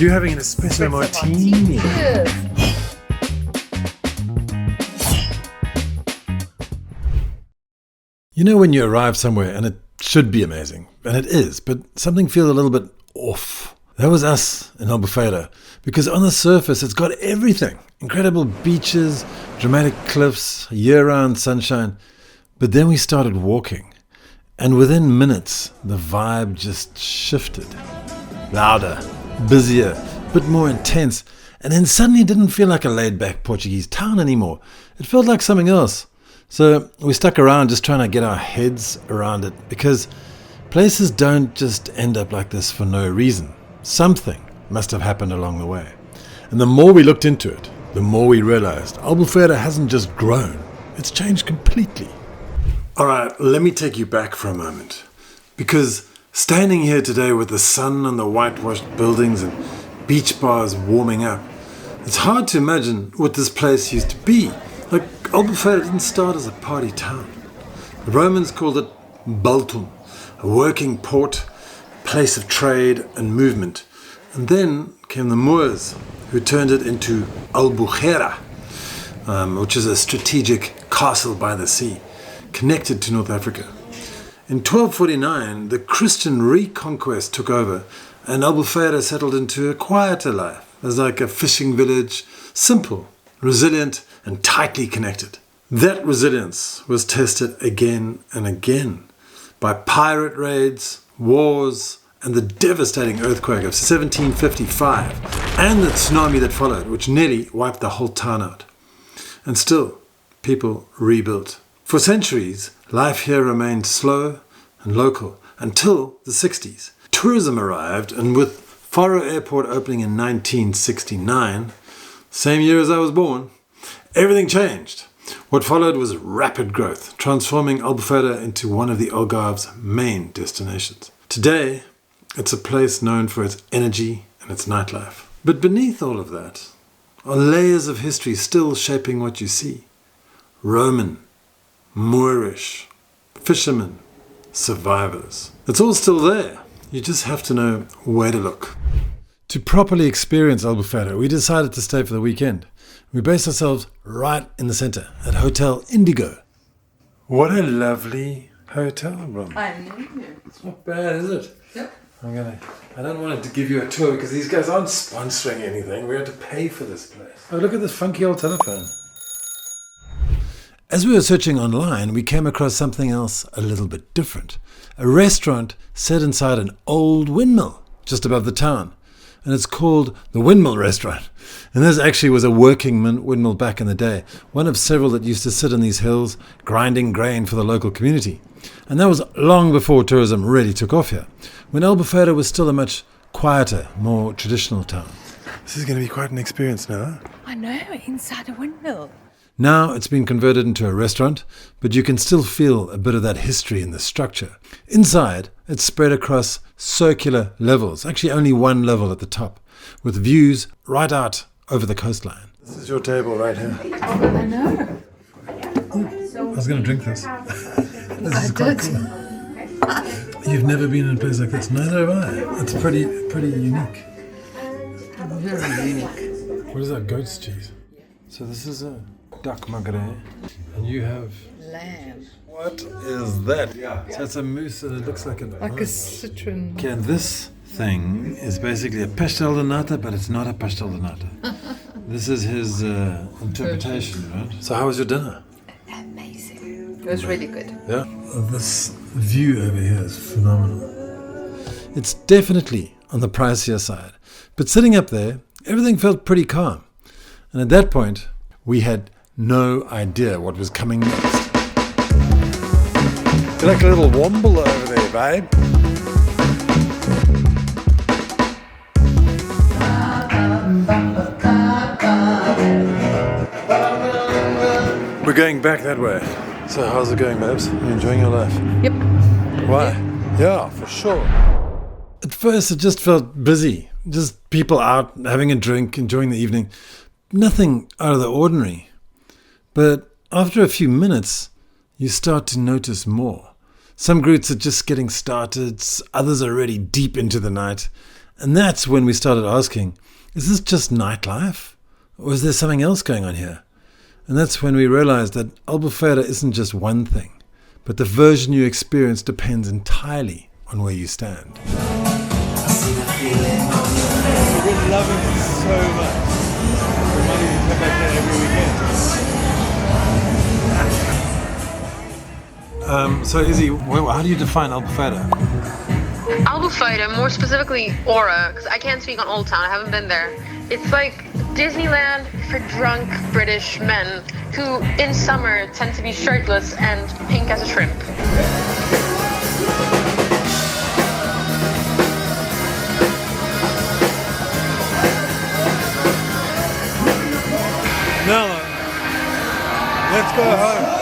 You're having an espresso martini. You know when you arrive somewhere and it should be amazing, and it is, but something feels a little bit off. That was us in Albufeira, because on the surface it's got everything. Incredible beaches, dramatic cliffs, year-round sunshine. But then we started walking, and within minutes the vibe just shifted. Louder, busier, a bit more intense, and then suddenly it didn't feel like a laid-back Portuguese town anymore. It felt like something else. So we stuck around just trying to get our heads around it, because places don't just end up like this for no reason. Something must have happened along the way. And the more we looked into it, the more we realized Albufeira hasn't just grown, it's changed completely. Alright, let me take you back for a moment. Because standing here today with the sun and the whitewashed buildings and beach bars warming up, it's hard to imagine what this place used to be. Like, Albufeira didn't start as a party town. The Romans called it Baltum, a working port, a place of trade and movement. And then came the Moors, who turned it into Albufeira, which is a strategic castle by the sea, connected to North Africa. In 1249, the Christian reconquest took over, and Albufeira settled into a quieter life, as like a fishing village, simple, resilient, and tightly connected. That resilience was tested again and again by pirate raids, wars, and the devastating earthquake of 1755, and the tsunami that followed, which nearly wiped the whole town out. And still, people rebuilt. For centuries, life here remained slow and local until the 60s. Tourism arrived, and with Faro Airport opening in 1969, same year as I was born, everything changed. What followed was rapid growth, transforming Albufeira into one of the Algarve's main destinations. Today, it's a place known for its energy and its nightlife. But beneath all of that are layers of history still shaping what you see. Roman, Moorish, fishermen, survivors. It's all still there. You just have to know where to look. To properly experience Albufeira, we decided to stay for the weekend. We based ourselves right in the center at Hotel Indigo. What a lovely hotel room. I know. It's not bad, is it? Yep. I don't want to give you a tour because these guys aren't sponsoring anything. We had to pay for this place. Oh, look at this funky old telephone. As we were searching online, we came across something else a little bit different. A restaurant set inside an old windmill just above the town. And it's called the Windmill Restaurant. And this actually was a working windmill back in the day, one of several that used to sit on these hills, grinding grain for the local community. And that was long before tourism really took off here, when Albufeira was still a much quieter, more traditional town. This is going to be quite an experience now. I know, inside a windmill. Now it's been converted into a restaurant, but you can still feel a bit of that history in the structure. Inside, it's spread across circular levels, actually only one level at the top, with views right out over the coastline. This is your table right here. I know. I was going to drink this. This is I quite did. cool. You've never been in a place like this. Neither have I. It's pretty unique. Very unique. What is that? Goat's cheese. So this is a duck magret, and you have... Lamb. What is that? So it's a mousse and it looks like A citron. Okay, and this thing is basically a pastel de nata, but it's not a pastel de nata. This is his interpretation, right? So how was your dinner? Amazing. It was really good. Yeah? This view over here is phenomenal. It's definitely on the pricier side. But sitting up there, everything felt pretty calm. And at that point, we had no idea what was coming next. You're like a little womble over there, babe. We're going back that way. So how's it going, babes? You enjoying your life? Yep. Why? Yeah, for sure. At first it just felt busy. Just people out having a drink, enjoying the evening. Nothing out of the ordinary. But after a few minutes, you start to notice more. Some groups are just getting started, others are already deep into the night, And that's when we started asking, is this just nightlife? Or is there something else going on here? And that's when we realized that Albufeira isn't just one thing, but the version you experience depends entirely on where you stand. We're loving it so much. We might even come back here every weekend. So Izzy, how do you define Albufeira? Albufeira, more specifically Aura, because I can't speak on Old Town, I haven't been there. It's like Disneyland for drunk British men who in summer tend to be shirtless and pink as a shrimp. Nella, let's go home.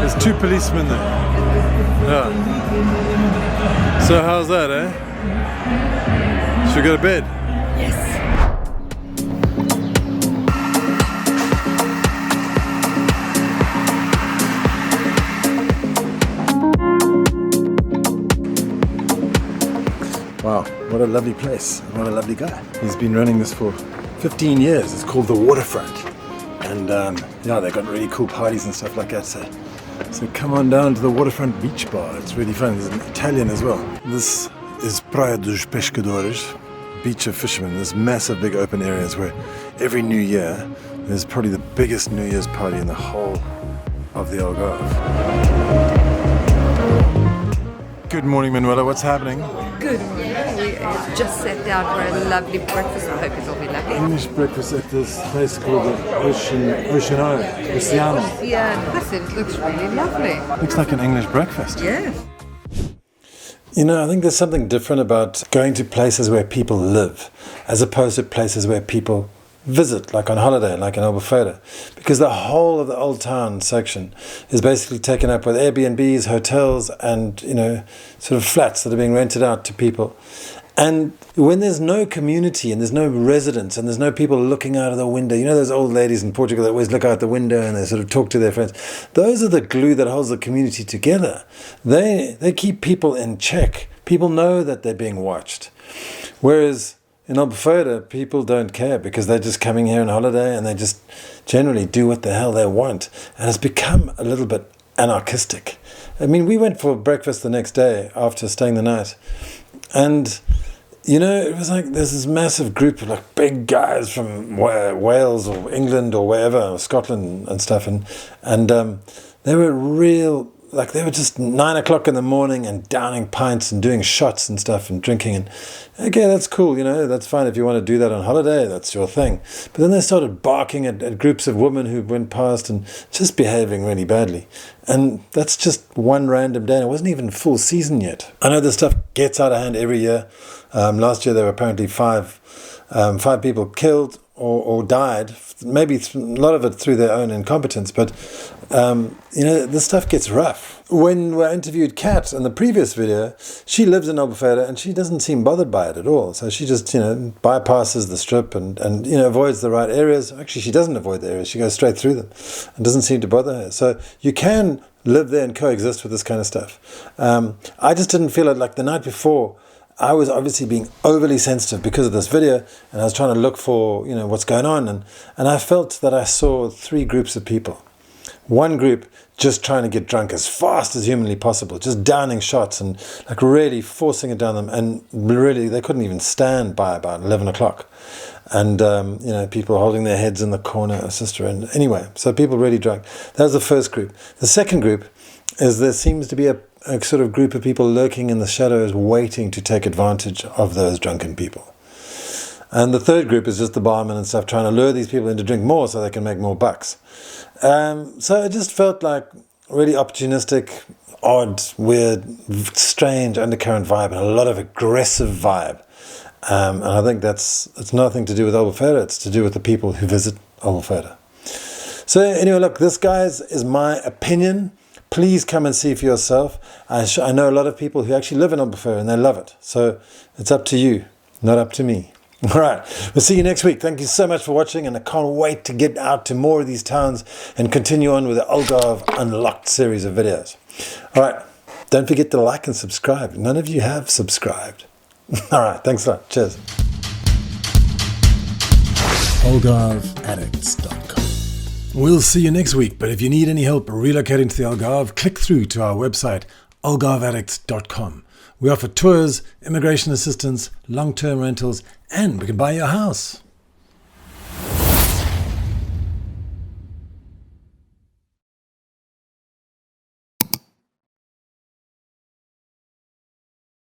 There's 2 policemen there. Yeah. So how's that, eh? Should we go to bed? Wow, what a lovely place, and what a lovely guy. He's been running this for 15 years. It's called the Waterfront. And they've got really cool parties and stuff like that. So come on down to the Waterfront Beach Bar. It's really fun. There's an Italian as well. This is Praia dos Pescadores, Beach of Fishermen. There's massive big open areas where every New Year, there's probably the biggest New Year's party in the whole of the Algarve. Good morning, Manuela. What's happening? Good morning. We just sat down for a lovely breakfast. I hope it'll be lovely. English breakfast at this place called the Oceano. Yeah, I said it looks really lovely. Looks like an English breakfast. Yes. You know, I think there's something different about going to places where people live as opposed to places where people visit, like on holiday, like in Albufeira, because the whole of the Old Town section is basically taken up with Airbnbs, hotels, and sort of flats that are being rented out to people. And when there's no community and there's no residents and there's no people looking out of the window, those old ladies in Portugal that always look out the window and they sort of talk to their friends. Those are the glue that holds the community together. They keep people in check. People know that they're being watched. Whereas in Albufeira, people don't care because they're just coming here on holiday and they just generally do what the hell they want. And it's become a little bit anarchistic. I mean, we went for breakfast the next day after staying the night. And, it was like there's this massive group of like big guys from Wales or England or wherever, or Scotland and stuff. And they were they were just 9 o'clock in the morning and downing pints and doing shots and stuff and drinking. And okay, that's cool, that's fine if you want to do that on holiday, that's your thing. But then they started barking at groups of women who went past and just behaving really badly. And that's just one random day. And it wasn't even full season yet. I know this stuff gets out of hand every year. Last year there were apparently five people killed or died, maybe a lot of it through their own incompetence, but this stuff gets rough. When we interviewed Kat in the previous video, she lives in Albufeira and she doesn't seem bothered by it at all. So she just, bypasses the strip and avoids the right areas. Actually, she doesn't avoid the areas. She goes straight through them and doesn't seem to bother her. So you can live there and coexist with this kind of stuff. I just didn't feel it. Like the night before, I was obviously being overly sensitive because of this video, and I was trying to look for, what's going on. And I felt that I saw 3 groups of people. One group just trying to get drunk as fast as humanly possible, just downing shots and like really forcing it down them. And really, they couldn't even stand by about 11 o'clock. And, people holding their heads in the corner, sister. And anyway, so people really drunk. That was the first group. The second group is there seems to be a sort of group of people lurking in the shadows waiting to take advantage of those drunken people. And the third group is just the barman and stuff trying to lure these people in to drink more so they can make more bucks. So it just felt like really opportunistic, odd, weird, strange undercurrent vibe and a lot of aggressive vibe. And I think it's nothing to do with Albufeira, it's to do with the people who visit Albufeira. So anyway, look, this, guys, is my opinion. Please come and see for yourself. I know a lot of people who actually live in Albufeira and they love it. So it's up to you, not up to me. All right, we'll see you next week. Thank you so much for watching, and I can't wait to get out to more of these towns and continue on with the Algarve Unlocked series of videos. All right, don't forget to like and subscribe. None of you have subscribed. All right, thanks a lot. Cheers. AlgarveAddicts.com. We'll see you next week, but if you need any help relocating to the Algarve, click through to our website, AlgarveAddicts.com. We offer tours, immigration assistance, long-term rentals, and we can buy your house.